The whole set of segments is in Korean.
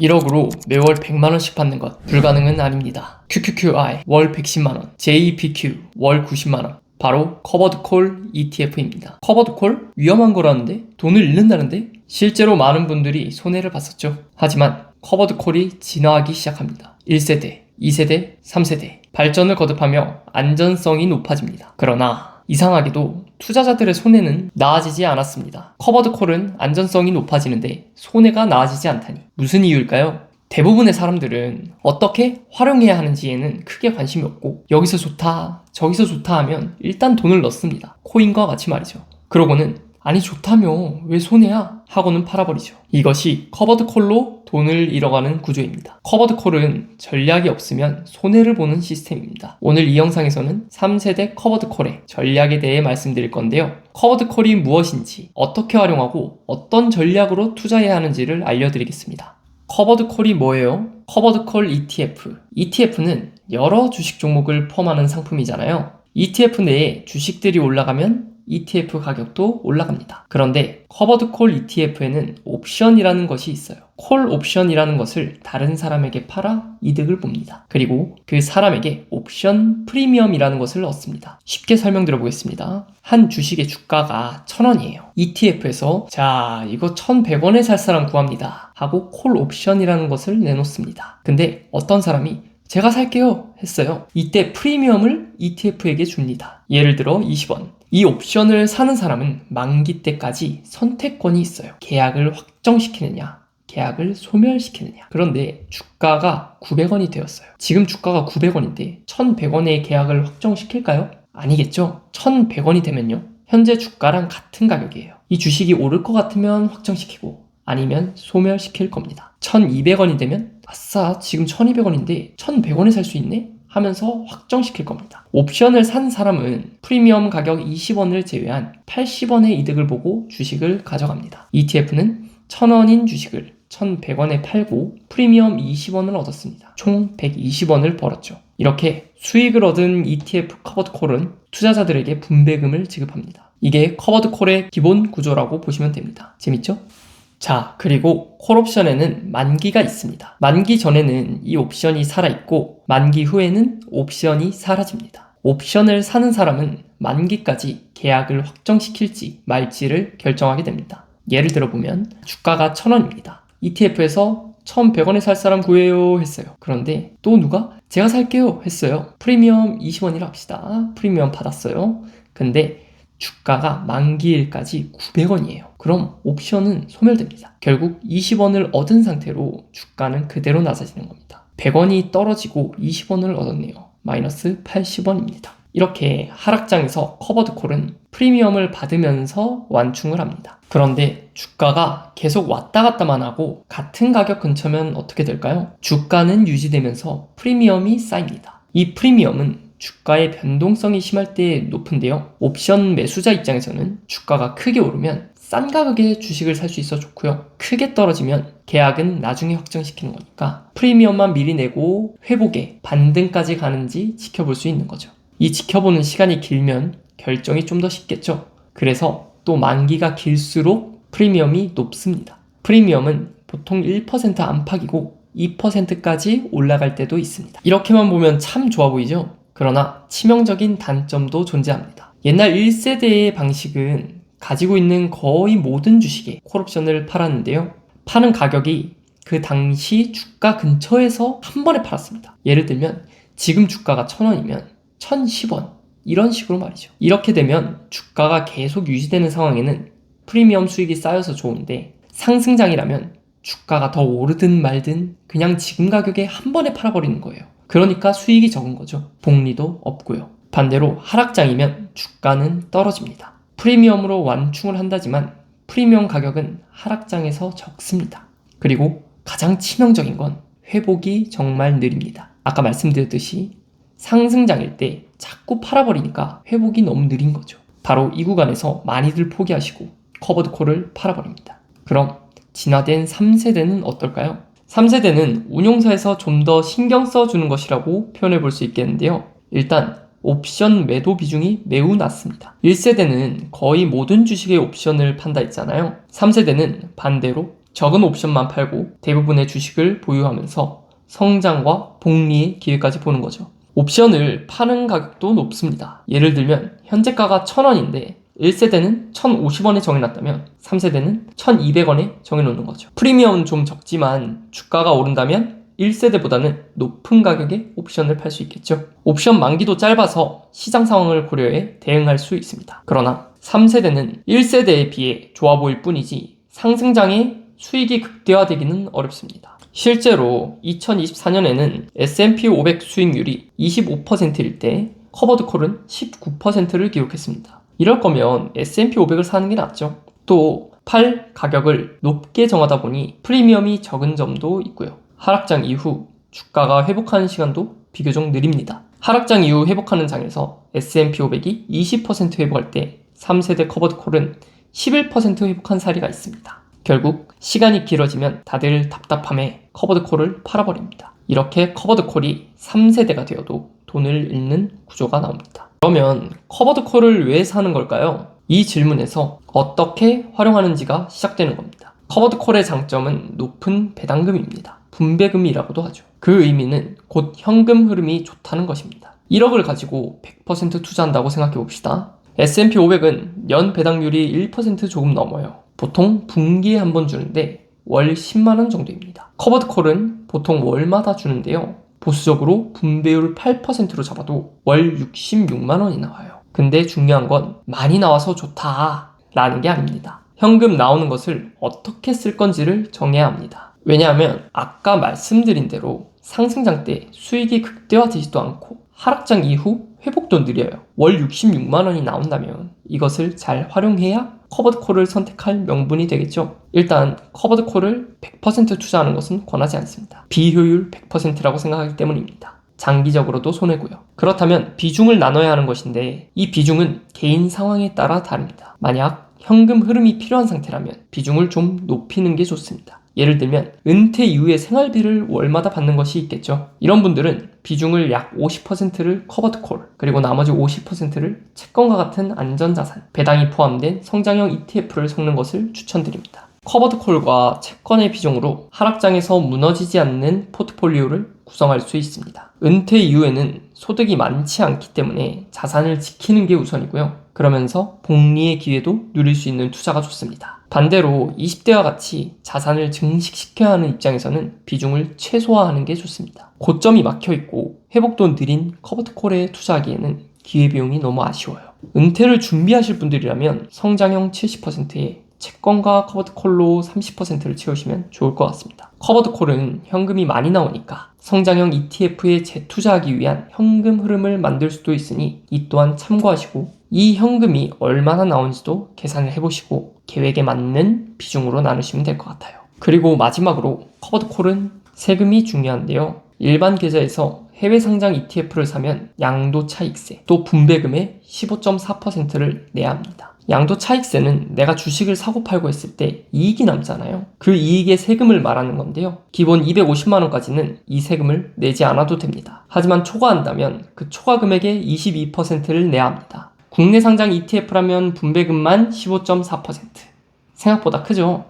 1억으로 매월 100만원씩 받는 것 불가능은 아닙니다. QQQI 월 110만원, JPQ 월 90만원. 바로 커버드콜 ETF입니다. 커버드콜? 위험한 거라는데? 돈을 잃는다는데? 실제로 많은 분들이 손해를 봤었죠. 하지만 커버드콜이 진화하기 시작합니다. 1세대, 2세대, 3세대 발전을 거듭하며 안전성이 높아집니다. 그러나 이상하게도 투자자들의 손해는 나아지지 않았습니다. 커버드콜은 안전성이 높아지는데 손해가 나아지지 않다니 무슨 이유일까요? 대부분의 사람들은 어떻게 활용해야 하는지에는 크게 관심이 없고 여기서 좋다 저기서 좋다 하면 일단 돈을 넣습니다. 코인과 같이 말이죠. 그러고는 아니 좋다며 왜 손해야? 하고는 팔아버리죠. 이것이 커버드콜로 돈을 잃어가는 구조입니다. 커버드콜은 전략이 없으면 손해를 보는 시스템입니다. 오늘 이 영상에서는 3세대 커버드콜의 전략에 대해 말씀드릴 건데요. 커버드콜이 무엇인지, 어떻게 활용하고 어떤 전략으로 투자해야 하는지를 알려드리겠습니다. 커버드콜이 뭐예요? 커버드콜 ETF. ETF는 여러 주식 종목을 포함하는 상품이잖아요. ETF 내에 주식들이 올라가면 ETF 가격도 올라갑니다. 그런데 커버드콜 ETF에는 옵션이라는 것이 있어요. 콜 옵션이라는 것을 다른 사람에게 팔아 이득을 봅니다. 그리고 그 사람에게 옵션 프리미엄이라는 것을 얻습니다. 쉽게 설명드려 보겠습니다. 한 주식의 주가가 1,000원이에요. ETF에서 자 이거 1,100원에 살 사람 구합니다 하고 콜 옵션이라는 것을 내놓습니다. 근데 어떤 사람이 제가 살게요 했어요. 이때 프리미엄을 ETF에게 줍니다. 예를 들어 20원. 이 옵션을 사는 사람은 만기 때까지 선택권이 있어요. 계약을 확정시키느냐, 계약을 소멸시키느냐. 그런데 주가가 900원이 되었어요. 지금 주가가 900원인데 1,100원의 계약을 확정시킬까요? 아니겠죠? 1,100원이 되면요. 현재 주가랑 같은 가격이에요. 이 주식이 오를 것 같으면 확정시키고 아니면 소멸시킬 겁니다. 1,200원이 되면 아싸 지금 1,200원인데 1,100원에 살 수 있네? 하면서 확정시킬 겁니다. 옵션을 산 사람은 프리미엄 가격 20원을 제외한 80원의 이득을 보고 주식을 가져갑니다. ETF는 1,000원인 주식을 1,100원에 팔고 프리미엄 20원을 얻었습니다. 총 120원을 벌었죠. 이렇게 수익을 얻은 ETF 커버드콜은 투자자들에게 분배금을 지급합니다. 이게 커버드콜의 기본 구조라고 보시면 됩니다. 재밌죠? 자, 그리고 콜옵션에는 만기가 있습니다. 만기 전에는 이 옵션이 살아있고 만기 후에는 옵션이 사라집니다. 옵션을 사는 사람은 만기까지 계약을 확정시킬지 말지를 결정하게 됩니다. 예를 들어보면 주가가 1,000원입니다. ETF에서 1,100원에 살 사람 구해요 했어요. 그런데 또 누가 제가 살게요 했어요. 프리미엄 20원이라 합시다. 프리미엄 받았어요. 근데 주가가 만기일까지 900원이에요. 그럼 옵션은 소멸됩니다. 결국 20원을 얻은 상태로 주가는 그대로 낮아지는 겁니다. 100원이 떨어지고 20원을 얻었네요. 마이너스 80원입니다. 이렇게 하락장에서 커버드콜은 프리미엄을 받으면서 완충을 합니다. 그런데 주가가 계속 왔다 갔다만 하고 같은 가격 근처면 어떻게 될까요? 주가는 유지되면서 프리미엄이 쌓입니다. 이 프리미엄은 주가의 변동성이 심할 때 높은데요. 옵션 매수자 입장에서는 주가가 크게 오르면 싼 가격에 주식을 살 수 있어 좋고요. 크게 떨어지면 계약은 나중에 확정시키는 거니까 프리미엄만 미리 내고 회복에 반등까지 가는지 지켜볼 수 있는 거죠. 이 지켜보는 시간이 길면 결정이 좀 더 쉽겠죠. 그래서 또 만기가 길수록 프리미엄이 높습니다. 프리미엄은 보통 1% 안팎이고 2%까지 올라갈 때도 있습니다. 이렇게만 보면 참 좋아 보이죠? 그러나 치명적인 단점도 존재합니다. 옛날 1세대의 방식은 가지고 있는 거의 모든 주식에 콜옵션을 팔았는데요. 파는 가격이 그 당시 주가 근처에서 한 번에 팔았습니다. 예를 들면 지금 주가가 1,000원이면 1,010원 이런 식으로 말이죠. 이렇게 되면 주가가 계속 유지되는 상황에는 프리미엄 수익이 쌓여서 좋은데 상승장이라면 주가가 더 오르든 말든 그냥 지금 가격에 한 번에 팔아버리는 거예요. 그러니까 수익이 적은 거죠. 복리도 없고요. 반대로 하락장이면 주가는 떨어집니다. 프리미엄으로 완충을 한다지만 프리미엄 가격은 하락장에서 적습니다. 그리고 가장 치명적인 건 회복이 정말 느립니다. 아까 말씀드렸듯이 상승장일 때 자꾸 팔아버리니까 회복이 너무 느린 거죠. 바로 이 구간에서 많이들 포기하시고 커버드콜을 팔아버립니다. 그럼 진화된 3세대는 어떨까요? 3세대는 운용사에서 좀 더 신경 써주는 것이라고 표현해 볼 수 있겠는데요. 일단 옵션 매도 비중이 매우 낮습니다. 1세대는 거의 모든 주식의 옵션을 판다 했잖아요. 3세대는 반대로 적은 옵션만 팔고 대부분의 주식을 보유하면서 성장과 복리의 기회까지 보는 거죠. 옵션을 파는 가격도 높습니다. 예를 들면 현재가가 1,000원인데 1세대는 1,050원에 정해놨다면 3세대는 1,200원에 정해놓는 거죠. 프리미엄은 좀 적지만 주가가 오른다면 1세대보다는 높은 가격에 옵션을 팔 수 있겠죠. 옵션 만기도 짧아서 시장 상황을 고려해 대응할 수 있습니다. 그러나 3세대는 1세대에 비해 좋아 보일 뿐이지 상승장에 수익이 극대화되기는 어렵습니다. 실제로 2024년에는 S&P 500 수익률이 25%일 때 커버드콜은 19%를 기록했습니다. 이럴 거면 S&P 500을 사는 게 낫죠. 또 팔 가격을 높게 정하다 보니 프리미엄이 적은 점도 있고요. 하락장 이후 주가가 회복하는 시간도 비교적 느립니다. 하락장 이후 회복하는 장에서 S&P 500이 20% 회복할 때 3세대 커버드콜은 11% 회복한 사례가 있습니다. 결국 시간이 길어지면 다들 답답함에 커버드콜을 팔아버립니다. 이렇게 커버드콜이 3세대가 되어도 돈을 잃는 구조가 나옵니다. 그러면 커버드콜을 왜 사는 걸까요? 이 질문에서 어떻게 활용하는지가 시작되는 겁니다. 커버드콜의 장점은 높은 배당금입니다. 분배금이라고도 하죠. 그 의미는 곧 현금 흐름이 좋다는 것입니다. 1억을 가지고 100% 투자한다고 생각해 봅시다. S&P 500은 연 배당률이 1% 조금 넘어요. 보통 분기에 한 번 주는데 월 10만원 정도입니다. 커버드콜은 보통 월마다 주는데요. 보수적으로 분배율 8%로 잡아도 월 66만원이 나와요. 근데 중요한 건 많이 나와서 좋다 라는 게 아닙니다. 현금 나오는 것을 어떻게 쓸 건지를 정해야 합니다. 왜냐하면 아까 말씀드린 대로 상승장 때 수익이 극대화되지도 않고 하락장 이후 회복도 느려요. 월 66만원이 나온다면 이것을 잘 활용해야 커버드콜을 선택할 명분이 되겠죠. 일단 커버드콜을 100% 투자하는 것은 권하지 않습니다. 비효율 100%라고 생각하기 때문입니다. 장기적으로도 손해고요. 그렇다면 비중을 나눠야 하는 것인데 이 비중은 개인 상황에 따라 다릅니다. 만약 현금 흐름이 필요한 상태라면 비중을 좀 높이는 게 좋습니다. 예를 들면 은퇴 이후에 생활비를 월마다 받는 것이 있겠죠. 이런 분들은 비중을 약 50%를 커버드콜, 그리고 나머지 50%를 채권과 같은 안전자산, 배당이 포함된 성장형 ETF를 섞는 것을 추천드립니다. 커버드콜과 채권의 비중으로 하락장에서 무너지지 않는 포트폴리오를 구성할 수 있습니다. 은퇴 이후에는 소득이 많지 않기 때문에 자산을 지키는 게 우선이고요. 그러면서 복리의 기회도 누릴 수 있는 투자가 좋습니다. 반대로 20대와 같이 자산을 증식시켜야 하는 입장에서는 비중을 최소화하는 게 좋습니다. 고점이 막혀있고 회복도 느린 커버드콜에 투자하기에는 기회비용이 너무 아쉬워요. 은퇴를 준비하실 분들이라면 성장형 70%에 채권과 커버드콜로 30%를 채우시면 좋을 것 같습니다. 커버드콜은 현금이 많이 나오니까 성장형 ETF에 재투자하기 위한 현금 흐름을 만들 수도 있으니 이 또한 참고하시고 이 현금이 얼마나 나오는지도 계산을 해보시고 계획에 맞는 비중으로 나누시면 될 것 같아요. 그리고 마지막으로 커버드콜은 세금이 중요한데요. 일반 계좌에서 해외 상장 ETF를 사면 양도 차익세, 또 분배금의 15.4%를 내야 합니다. 양도 차익세는 내가 주식을 사고 팔고 했을 때 이익이 남잖아요. 그 이익의 세금을 말하는 건데요. 기본 250만원까지는 이 세금을 내지 않아도 됩니다. 하지만 초과한다면 그 초과 금액의 22%를 내야 합니다. 국내 상장 ETF라면 분배금만 15.4%. 생각보다 크죠?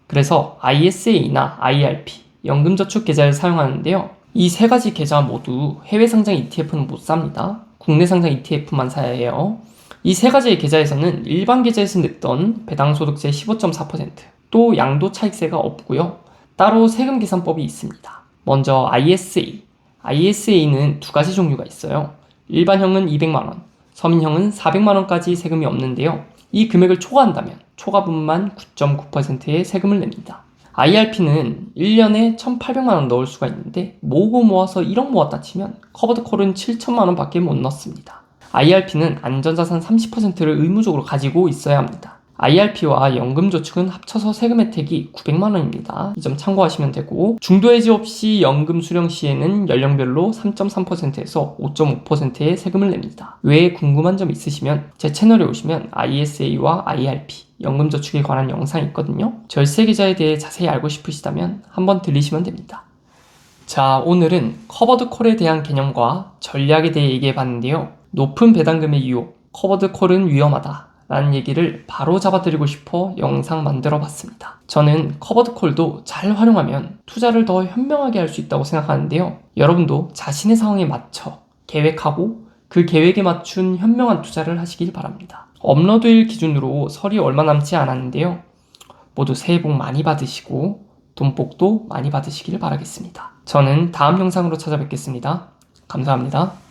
그래서 ISA나 IRP, 연금저축 계좌를 사용하는데요. 이 세 가지 계좌 모두 해외 상장 ETF는 못 삽니다. 국내 상장 ETF만 사야 해요. 이 세 가지의 계좌에서는 일반 계좌에서 냈던 배당소득세 15.4%, 또 양도차익세가 없고요. 따로 세금 계산법이 있습니다. 먼저 ISA. ISA는 두 가지 종류가 있어요. 일반형은 200만원, 서민형은 400만원까지 세금이 없는데요. 이 금액을 초과한다면 초과분만 9.9%의 세금을 냅니다. IRP는 1년에 1,800만원 넣을 수가 있는데 모으고 모아서 1억 모았다 치면 커버드콜은 7천만원 밖에 못 넣습니다. IRP는 안전자산 30%를 의무적으로 가지고 있어야 합니다. IRP와 연금저축은 합쳐서 세금 혜택이 900만원입니다. 이 점 참고하시면 되고, 중도해지 없이 연금 수령 시에는 연령별로 3.3%에서 5.5%의 세금을 냅니다. 외에 궁금한 점 있으시면 제 채널에 오시면 ISA와 IRP, 연금저축에 관한 영상이 있거든요. 절세계좌에 대해 자세히 알고 싶으시다면 한번 들리시면 됩니다. 자, 오늘은 커버드콜에 대한 개념과 전략에 대해 얘기해 봤는데요. 높은 배당금의 유혹, 커버드콜은 위험하다 라는 얘기를 바로 잡아드리고 싶어 영상 만들어 봤습니다. 저는 커버드 콜도 잘 활용하면 투자를 더 현명하게 할 수 있다고 생각하는데요. 여러분도 자신의 상황에 맞춰 계획하고 그 계획에 맞춘 현명한 투자를 하시길 바랍니다. 업로드일 기준으로 설이 얼마 남지 않았는데요. 모두 새해 복 많이 받으시고 돈복도 많이 받으시길 바라겠습니다. 저는 다음 영상으로 찾아뵙겠습니다. 감사합니다.